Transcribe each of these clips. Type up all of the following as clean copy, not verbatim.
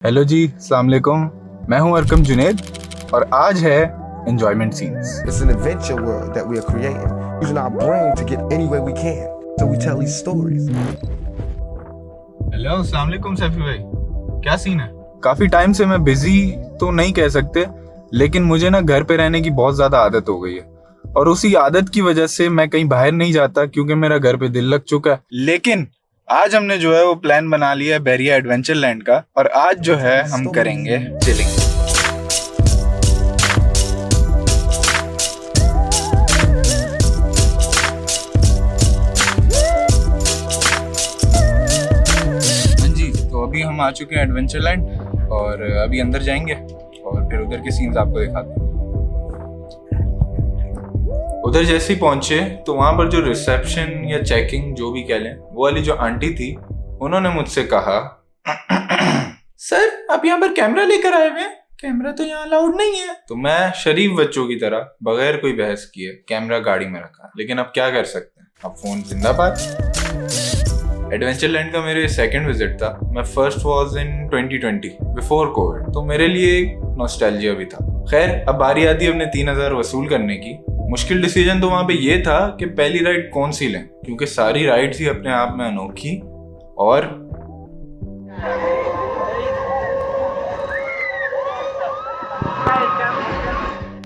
Hello जी, अस्सलाम वालेकुम। मैं हूं अरकम जुनैद और आज है enjoyment scenes. It's an adventure world that we are creating, using our brain to get anywhere we can. So we tell these stories. Hello, अस्सलाम वालेकुम सैफी भाई, क्या सीन है? काफी टाइम से मैं बिजी तो नहीं कह सकते, लेकिन मुझे ना घर पे रहने की बहुत ज्यादा आदत हो गई है और उसी आदत की वजह से मैं कहीं बाहर नहीं जाता क्योंकि मेरा घर पे दिल लग चुका है। लेकिन आज हमने जो है वो प्लान बना लिया है बहरिया एडवेंचर लैंड का और आज जो है हम करेंगे चिलिंग। हाँ जी, तो अभी हम आ चुके हैं एडवेंचर लैंड और अभी अंदर जाएंगे और फिर उधर के सीन्स आपको दिखाते हैं। उधर जैसे ही पहुंचे तो वहां पर जो रिसेप्शन या चेकिंग जो भी कह लें वो वाली जो आंटी थी, उन्होंने मुझसे कहा सर आप यहाँ पर कैमरा लेकर आए हुए हैं, कैमरा तो यहाँ अलाउड नहीं है। तो मैं शरीफ बच्चों की तरह बगैर कोई बहस किए कैमरा गाड़ी में रखा, लेकिन अब क्या कर सकते हैं, अब फोन जिंदाबाद। एडवेंचर लैंड का मेरे सेकंड विजिट था। मैं first was in 2020 before Covid, तो मेरे लिए एक नॉस्टैल्जिया भी था। खैर अब बारी आती है अपने 3000 वसूल करने की। मुश्किल डिसीजन तो वहां पे ये था कि पहली राइड कौन सी लें, क्योंकि सारी राइड्स ही अपने आप में अनोखी और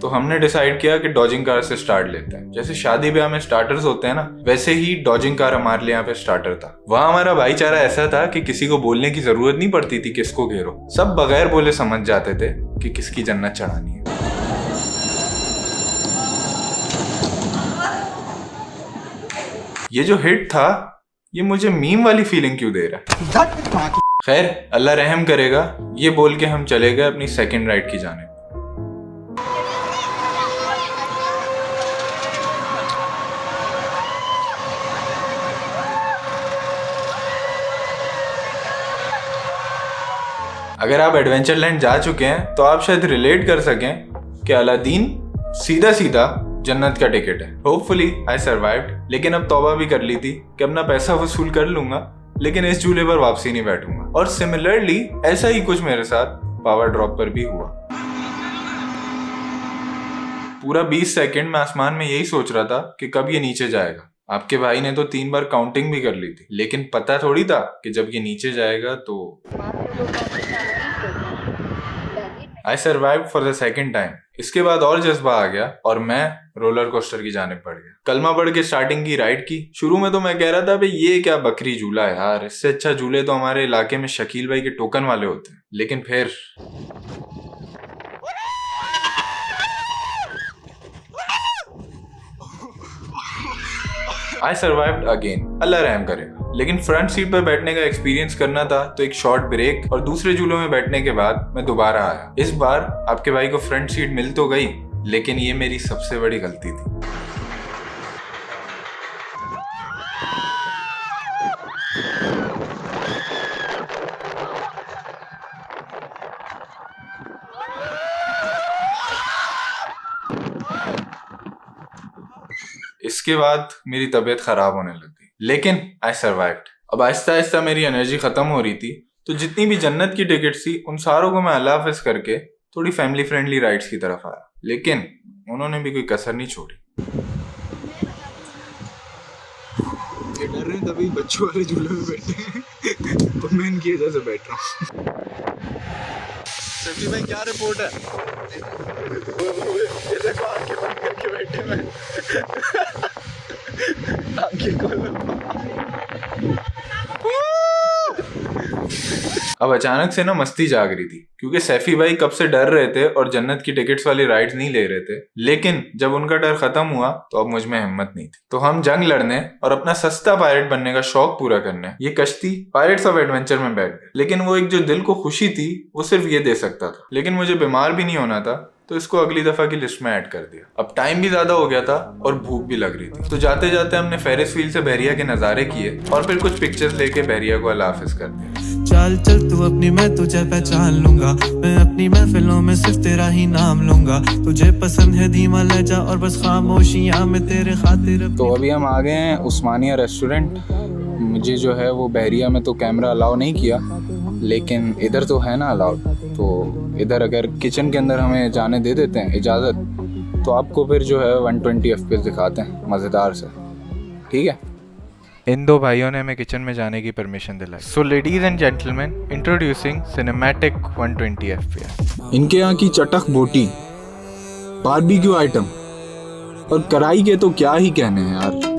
तो हमने डिसाइड किया कि डॉजिंग कार से स्टार्ट लेते हैं। जैसे शादी ब्याह में स्टार्टर्स होते हैं ना, वैसे ही डॉजिंग कार हमारे लिए यहाँ पे स्टार्टर था। वहाँ हमारा भाईचारा ऐसा था कि किसी को बोलने की जरूरत नहीं पड़ती थी किसको घेरो, सब बगैर बोले समझ जाते थे कि किसकी जन्नत चढ़ानी है। ये जो हिट था ये मुझे मीम वाली फीलिंग क्यों दे रहा है? खैर अल्लाह रहम करेगा, ये बोल के हम चले गए अपनी सेकंड राइड की जाने। अगर आप एडवेंचर लैंड जा चुके हैं तो आप शायद रिलेट कर सकें कि अलादीन सीधा सीधा जन्नत का टिकट है। होपफुली आई सर्वाइव्ड, लेकिन अब तौबा भी कर ली थी कि अपना पैसा वसूल कर लूंगा, लेकिन इस झूले पर वापसी नहीं बैठूंगा। और सिमिलरली ऐसा ही कुछ मेरे साथ पावर ड्रॉप पर भी हुआ। पूरा 20 सेकंड में आसमान में यही सोच रहा था कि कब ये नीचे जाएगा। आपके भाई ने तो 3 बार काउंटिंग भी कर ली थी, लेकिन पता थोड़ी था कि जब ये नीचे जाएगा तो I survive for the second time. इसके बाद और जज्बा आ गया और मैं रोलर कोस्टर की जानिब बढ़ गया। कलमा पढ़ के स्टार्टिंग की राइड की। शुरू में तो मैं कह रहा था भाई ये क्या बकरी झूला है यार, इससे अच्छा झूले तो हमारे इलाके में शकील भाई के टोकन वाले होते हैं। लेकिन फिर आई सर्वाइव्ड अगेन, अल्लाह रहम करे। लेकिन फ्रंट सीट पर बैठने का एक्सपीरियंस करना था तो एक शॉर्ट ब्रेक और दूसरे झूलों में बैठने के बाद मैं दोबारा आया। इस बार आपके भाई को फ्रंट सीट मिल तो गई, लेकिन ये मेरी सबसे बड़ी गलती थी। इसके बाद मेरी तबीयत खराब होने लग गई, लेकिन आई सर्वाइव्ड। अब आहिस्ता आहिस्ता मेरी एनर्जी खत्म हो रही थी, तो जितनी भी जन्नत की टिकट्स थी उन सारों को मैं अल्लाह हाफिज करके थोड़ी फैमिली फ्रेंडली राइड्स की तरफ आया, लेकिन उन्होंने भी कोई कसर नहीं छोड़ी। ये डर रहे हैं तभी बच्चों वाले झूले में बैठे हैं और मैं इनकी वजह से बैठ रहा हूँ। सभी भाई क्या रिपोर्ट है? ये देखो आंखें बंद करके बैठे मैं। आंखें खोलो। अब अचानक से ना मस्ती जाग रही थी, क्योंकि सैफी भाई कब से डर रहे थे और जन्नत की टिकट्स वाली राइड्स नहीं ले रहे थे। लेकिन जब उनका डर खत्म हुआ तो अब मुझ में हिम्मत नहीं थी, तो हम जंग लड़ने और अपना सस्ता पायलट बनने का शौक पूरा करने ये कश्ती पायरेट्स ऑफ एडवेंचर में बैठ गए। लेकिन वो एक जो दिल को खुशी थी वो सिर्फ ये दे सकता था, लेकिन मुझे बीमार भी नहीं होना था, तो इसको अगली दफा की लिस्ट में ऐड कर दिया। अब टाइम भी ज्यादा हो गया था और भूख भी लग रही थी, तो जाते जाते हमने फेरिस व्हील से बहरिया के नजारे किए और फिर कुछ पिक्चर्स लेके बहरिया को अल्लाह हाफिज कर दिया। चल चल तू अपनी, मैं तुझे पहचान लूंगा, मैं अपनी महफिलों में सिर्फ तेरा ही नाम लूंगा, तुझे पसंद है धीमा लहजा और बस खामोशियां में तेरे खातिर। तो अभी हम आ गए हैं उस्मानिया रेस्टोरेंट। मुझे जो है वो बहरिया में तो कैमरा अलाउ नहीं किया, लेकिन इधर तो है ना अलाउड, तो इधर अगर किचन के अंदर हमें जाने दे देते हैं इजाज़त, तो आपको फिर जो है 120 FPS दिखाते हैं मज़ेदार से, ठीक है। इन दो भाइयों ने हमें किचन में जाने की परमिशन दिलाई। सो ladies and gentleman, introducing cinematic 120 FPS। इनके यहाँ की चटक बोटी, बारबेक्यू आइटम और कढ़ाई के तो क्या ही कहने हैं यार।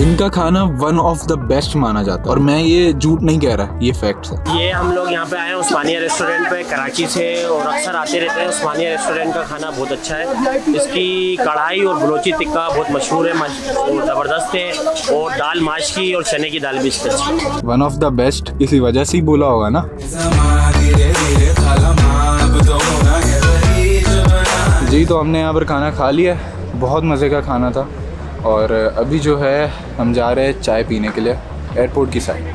इनका खाना वन ऑफ द बेस्ट माना जाता है और मैं ये झूठ नहीं कह रहा, ये फैक्ट्स है। ये हम लोग यहाँ पे आए हैं उस्मानिया रेस्टोरेंट पे कराची से, और अक्सर आते रहते हैं। उस्मानिया रेस्टोरेंट का खाना बहुत अच्छा है। इसकी कढ़ाई और बलोची टिक्का बहुत मशहूर है, ज़बरदस्त है, और दाल माश की और चने की दाल भी इसकी अच्छी है। वन ऑफ द बेस्ट इसी वजह से ही बोला होगा ना। जी तो हमने यहाँ पर खाना खा लिया, बहुत मज़े का खाना था, और अभी जो है हम जा रहे हैं चाय पीने के लिए एयरपोर्ट की साइड।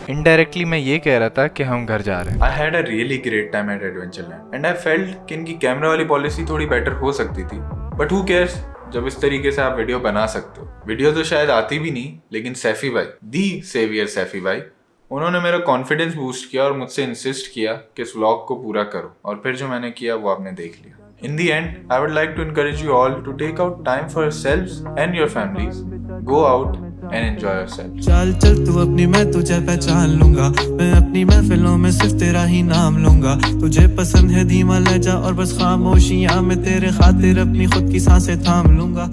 इनडायरेक्टली मैं ये कह रहा था कि हम घर जा रहे हैं। I had a really great time at Adventureland and I felt कि इनकी कैमरा वाली पॉलिसी थोड़ी बेटर हो सकती थी, बट हु केयर्स जब इस तरीके से आप वीडियो बना सकते हो। वीडियो तो शायद आती भी नहीं, लेकिन सैफी भाई, दी सेवियर सैफी भाई, उन्होंने मेरा कॉन्फिडेंस बूस्ट किया और मुझसे इंसिस्ट किया कि इस व्लॉग को पूरा करो, और फिर जो मैंने किया वो आपने देख लिया। In the end, I would like to encourage you all to take out time for yourselves and your families. Go out and enjoy yourselves. चल चल तू अपनी, मैं तुझे पहचान लूंगा, मैं अपनी महफिलों में सिर्फ तेरा ही नाम लूंगा। तुझे पसंद है धीमा लहजा और बस खामोशियां, मैं तेरे खातिर अपनी खुद की सांसें थाम लूंगा।